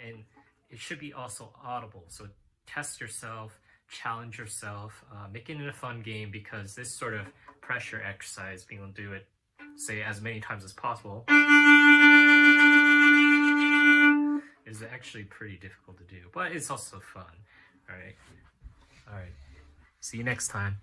And it should be also audible. So test yourself, challenge yourself, make it a fun game, because this sort of pressure exercise, being able to do it, say, as many times as possible, is actually pretty difficult to do, but it's also fun. All right. See you next time.